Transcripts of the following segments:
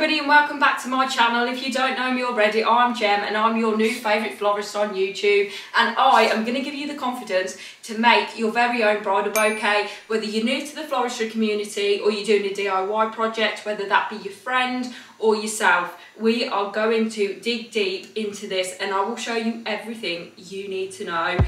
everybody and welcome back to my channel. If you don't know me already, I'm Gem and I'm your new favourite florist on YouTube, and I am going to give you the confidence to make your very own bridal bouquet, whether you're new to the floristry community or you're doing a DIY project, whether that be your friend or yourself. We are going to dig deep into this and I will show you everything you need to know.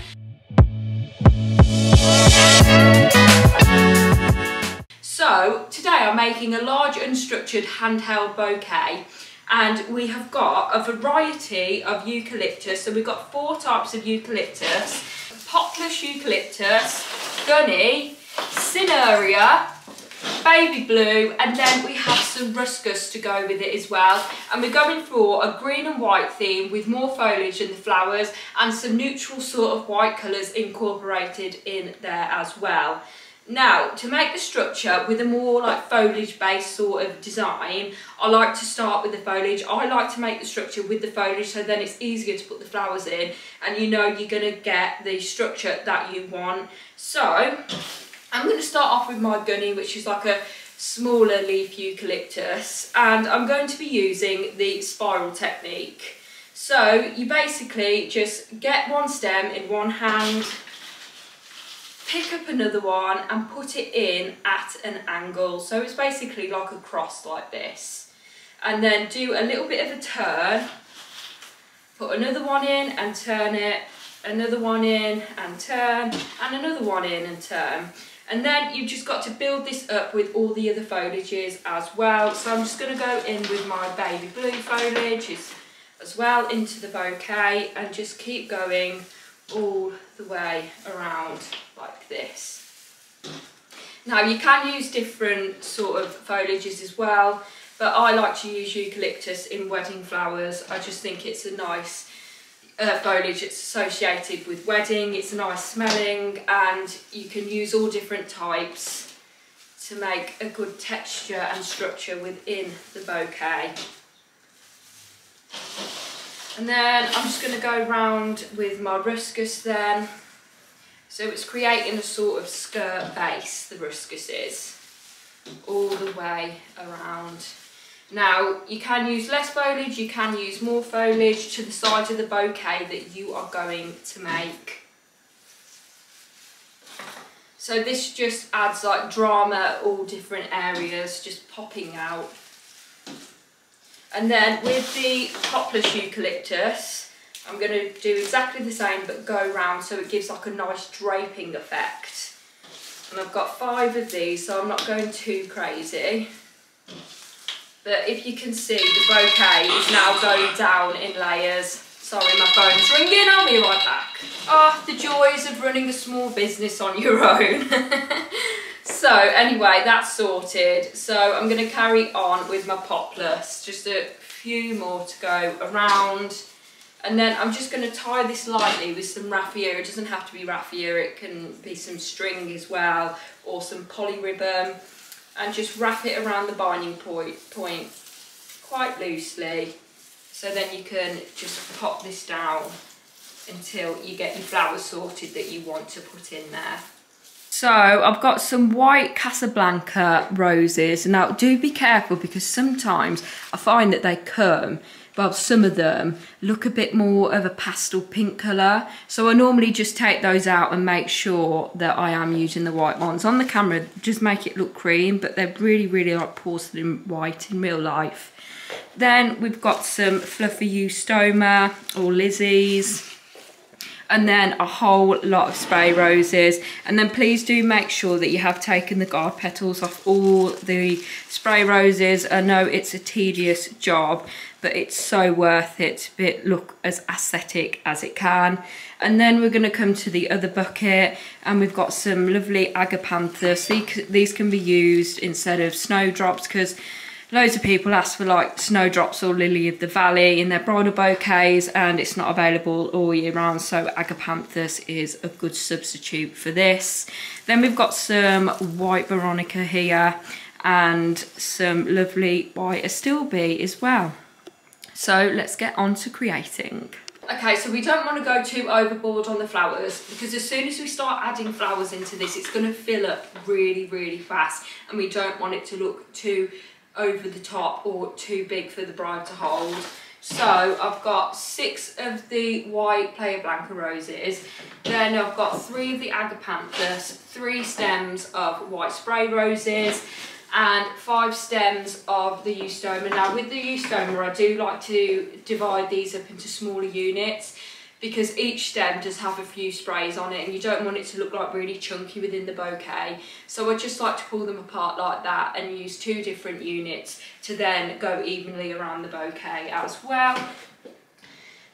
So today I'm making a large unstructured handheld bouquet, and we have got a variety of eucalyptus. So we've got 4 types of eucalyptus: poplus eucalyptus, gunni, cinerea, baby blue, and then we have some ruscus to go with it as well. And we're going for a green and white theme with more foliage in the flowers and some neutral sort of white colours incorporated in there as well. Now, to make the structure with a more like foliage based sort of design, I like to start with the foliage. I like to make the structure with the foliage, so then it's easier to put the flowers in and you know you're going to get the structure that you want. So I'm going to start off with my gunni, which is like a smaller leaf eucalyptus, and I'm going to be using the spiral technique. So you basically just get one stem in one hand, pick up another one and put it in at an angle, so it's basically like a cross like this, and then do a little bit of a turn, put another one in and turn it, another one in and turn, and another one in and turn. And then you've just got to build this up with all the other foliages as well. So I'm just going to go in with my baby blue foliage as well into the bouquet and just keep going all the way around like this. Now you can use different sort of foliages as well, but I like to use eucalyptus in wedding flowers. I just think it's a nice foliage. It's associated with wedding, it's nice smelling, and you can use all different types to make a good texture and structure within the bouquet. And then I'm just going to go round with my ruscus then. So it's creating a sort of skirt base, the ruscus is, all the way around. Now you can use less foliage, you can use more foliage to the side of the bouquet that you are going to make. So this just adds like drama, all different areas just popping out. And then with the poplus eucalyptus, I'm going to do exactly the same but go round so it gives like a nice draping effect. And I've got 5 of these, so I'm not going too crazy. But if you can see, the bouquet is now going down in layers. Sorry, my phone's ringing, I'll be right back. Ah, the joys of running a small business on your own. So anyway, that's sorted. So I'm going to carry on with my poplus. Just a few more to go around. And then I'm just going to tie this lightly with some raffia. It doesn't have to be raffia, it can be some string as well, or some poly ribbon. And just wrap it around the binding point quite loosely. So then you can just pop this down until you get your flowers sorted that you want to put in there. So I've got some white Casablanca roses. Now do be careful because sometimes I find that they come, well, some of them look a bit more of a pastel pink colour. So I normally just take those out and make sure that I am using the white ones. On the camera, just make it look cream, but they're really, really like porcelain white in real life. Then we've got some fluffy Eustoma or Lizzies. And then a whole lot of spray roses. And then please do make sure that you have taken the guard petals off all the spray roses. I know it's a tedious job, but it's so worth it to look as aesthetic as it can. And then we're going to come to the other bucket, and we've got some lovely Agapanthus. These can be used instead of snowdrops because loads of people ask for like snowdrops or lily of the valley in their bridal bouquets, and it's not available all year round, so Agapanthus is a good substitute for this. Then we've got some white Veronica here and some lovely white Astilbe as well. So let's get on to creating. Okay, so we don't want to go too overboard on the flowers because as soon as we start adding flowers into this, it's going to fill up really, really fast, and we don't want it to look too over the top or too big for the bride to hold. So I've got 6 of the white Playa Blanca roses, then I've got 3 of the Agapanthus, 3 stems of white spray roses, and 5 stems of the Eustoma. Now with the Eustoma, I do like to divide these up into smaller units because each stem does have a few sprays on it and you don't want it to look like really chunky within the bouquet. So I just like to pull them apart like that and use 2 different units to then go evenly around the bouquet as well.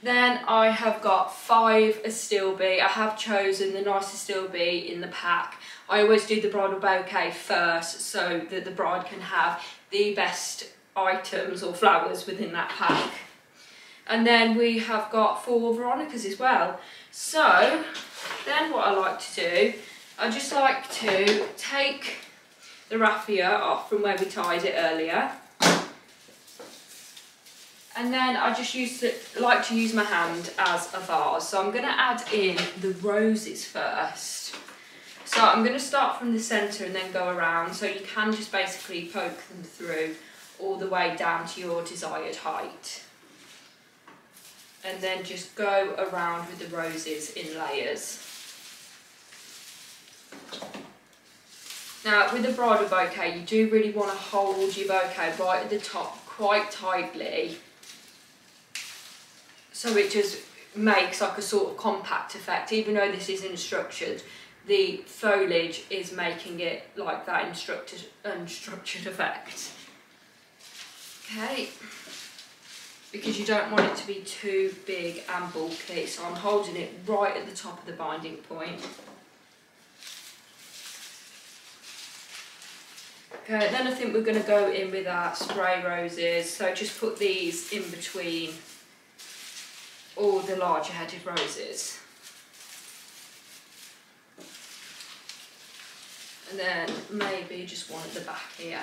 Then I have got 5 Astilbe. I have chosen the nice Astilbe in the pack. I always do the bridal bouquet first so that the bride can have the best items or flowers within that pack. And then we have got 4 Veronicas as well. So then what I like to do, I just like to take the raffia off from where we tied it earlier. And then I just like to use my hand as a vase. So I'm going to add in the roses first. So I'm going to start from the centre and then go around. So you can just basically poke them through all the way down to your desired height. And then just go around with the roses in layers. Now with the bridal bouquet, you do really want to hold your bouquet right at the top quite tightly, so it just makes like a sort of compact effect. Even though this isn't structured, the foliage is making it like that unstructured effect. Okay. Because you don't want it to be too big and bulky, so I'm holding it right at the top of the binding point. Okay, then I think we're going to go in with our spray roses, so just put these in between all the larger headed roses. And then maybe just one at the back here.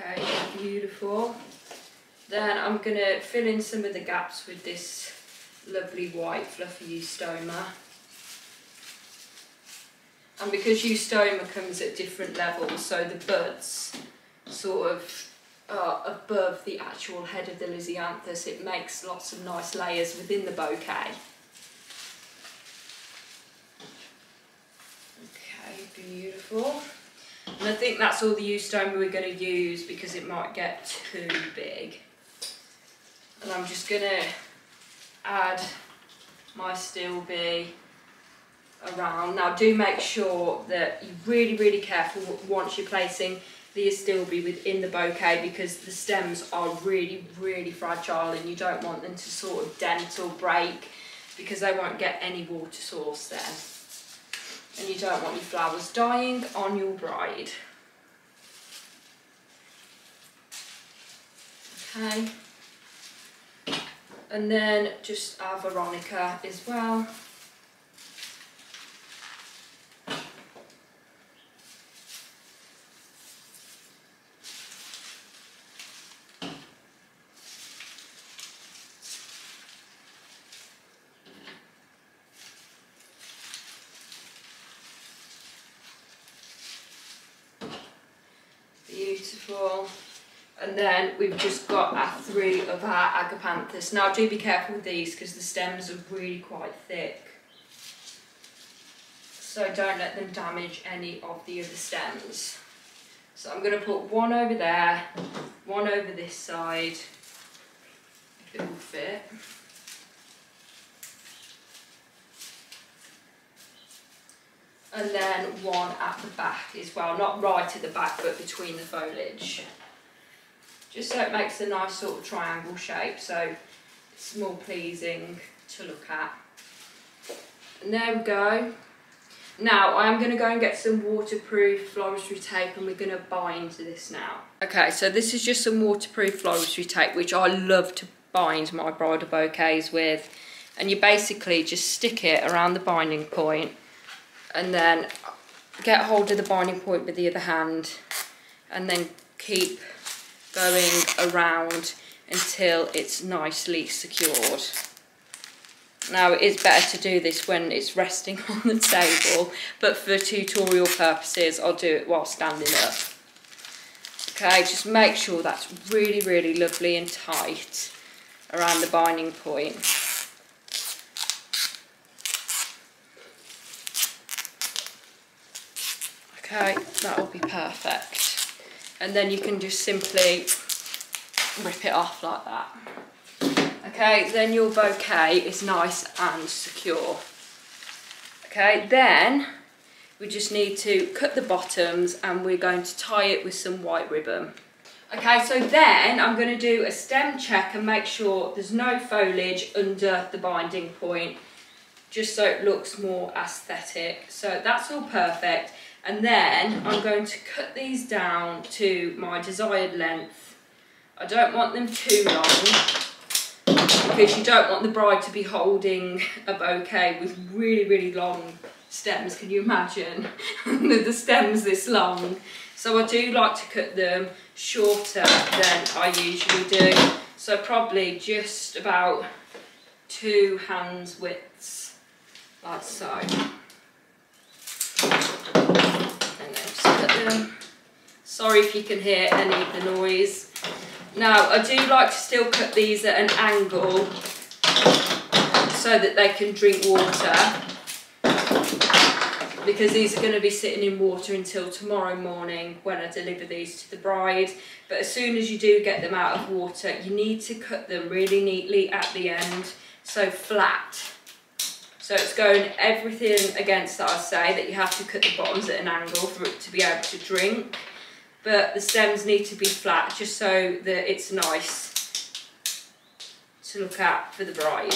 Okay, beautiful. Then I'm going to fill in some of the gaps with this lovely white fluffy Eustoma. And because Eustoma comes at different levels, so the buds sort of are above the actual head of the Lisianthus, it makes lots of nice layers within the bouquet. Okay, beautiful. And I think that's all the Eustoma we're going to use because it might get too big. And I'm just going to add my Astilbe around. Now do make sure that you're really careful once you're placing the Astilbe within the bouquet, because the stems are really fragile and you don't want them to sort of dent or break because they won't get any water source then. And you don't want your flowers dying on your bride. Okay. And then just our Veronica as well. Beautiful. And then we've just got our 3 of our Agapanthus. Now do be careful with these because the stems are really quite thick. So don't let them damage any of the other stems. So I'm going to put one over there, one over this side, if it will fit. And then one at the back as well, not right at the back but between the foliage. Just so it makes a nice sort of triangle shape, so it's more pleasing to look at. And there we go. Now I am going to go and get some waterproof floristry tape and we're going to bind this now. Okay, so this is just some waterproof floristry tape which I love to bind my bridal bouquets with. And you basically just stick it around the binding point and then get hold of the binding point with the other hand and then keep going around until it's nicely secured. Now it is better to do this when it's resting on the table, but for tutorial purposes I'll do it while standing up. Okay, just make sure that's really, really lovely and tight around the binding point. Okay, that will be perfect. And then you can just simply rip it off like that. Okay, then your bouquet is nice and secure. Okay, then we just need to cut the bottoms and we're going to tie it with some white ribbon. Okay, so then I'm going to do a stem check and make sure there's no foliage under the binding point, just so it looks more aesthetic. So that's all perfect. And then I'm going to cut these down to my desired length. I don't want them too long, because you don't want the bride to be holding a bouquet with really, really long stems. Can you imagine the stems this long? So I do like to cut them shorter than I usually do. So probably just about 2 hands widths, like so. And then just cut them. Sorry if you can hear any of the noise. Now, I do like to still cut these at an angle so that they can drink water, because these are going to be sitting in water until tomorrow morning when I deliver these to the bride. But as soon as you do get them out of water, you need to cut them really neatly at the end, so flat. So it's going everything against that, I say, that you have to cut the bottoms at an angle for it to be able to drink. But the stems need to be flat, just so that it's nice to look at for the bride.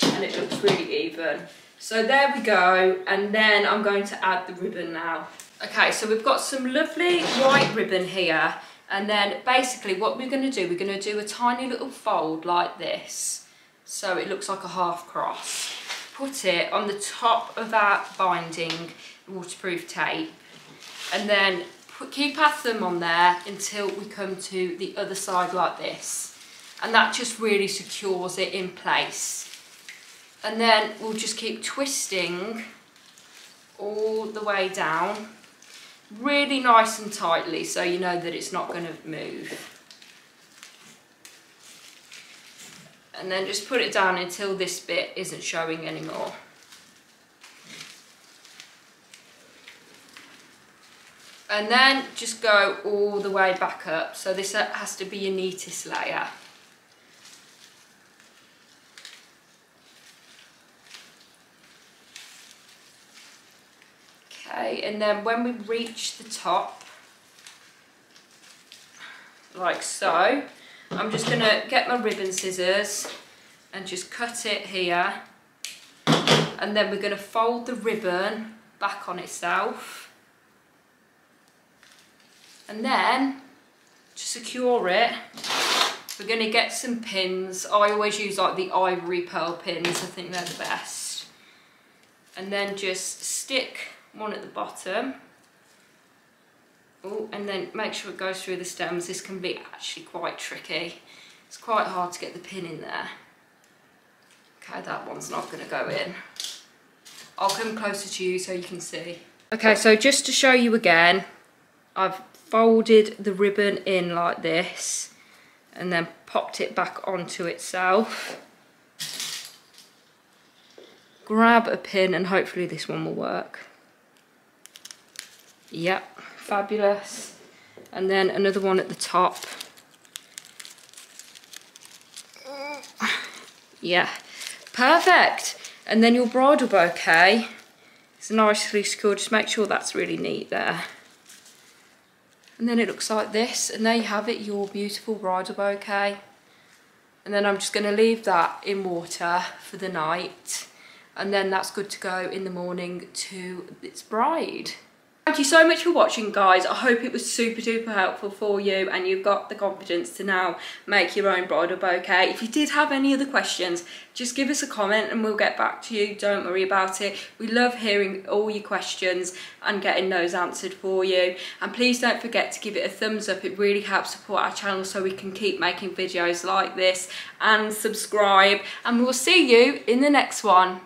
And it looks really even. So there we go, and then I'm going to add the ribbon now. Okay, so we've got some lovely white ribbon here, and then basically what we're going to do a tiny little fold like this, so it looks like a half cross. Put it on the top of our binding waterproof tape, and then keep our thumb on there until we come to the other side like this, and that just really secures it in place. And then we'll just keep twisting all the way down, really nice and tightly, so you know that it's not going to move. And then just put it down until this bit isn't showing anymore. And then just go all the way back up. So this has to be your neatest layer. Okay, and then when we reach the top, like so, I'm just gonna get my ribbon scissors and just cut it here. And then we're gonna fold the ribbon back on itself. And then, to secure it, we're going to get some pins. I always use like the ivory pearl pins, I think they're the best. And then just stick one at the bottom. Oh, and then make sure it goes through the stems. This can be actually quite tricky. It's quite hard to get the pin in there. Okay, that one's not going to go in. I'll come closer to you so you can see. Okay, so just to show you again, I've folded the ribbon in like this and then popped it back onto itself. Grab a pin and hopefully this one will work. Yep, fabulous. And then another one at the top. Yeah, perfect. And then your bridal bouquet is nicely secured. Just make sure that's really neat there. And then it looks like this, and there you have it, your beautiful bridal bouquet. And then I'm just going to leave that in water for the night, and then that's good to go in the morning to its bride. Thank you so much for watching, guys. I hope it was super duper helpful for you and you've got the confidence to now make your own bridal bouquet. If you did have any other questions, just give us a comment and we'll get back to you. Don't worry about it. We love hearing all your questions and getting those answered for you. And please don't forget to give it a thumbs up. It really helps support our channel so we can keep making videos like this, and subscribe. And we'll see you in the next one.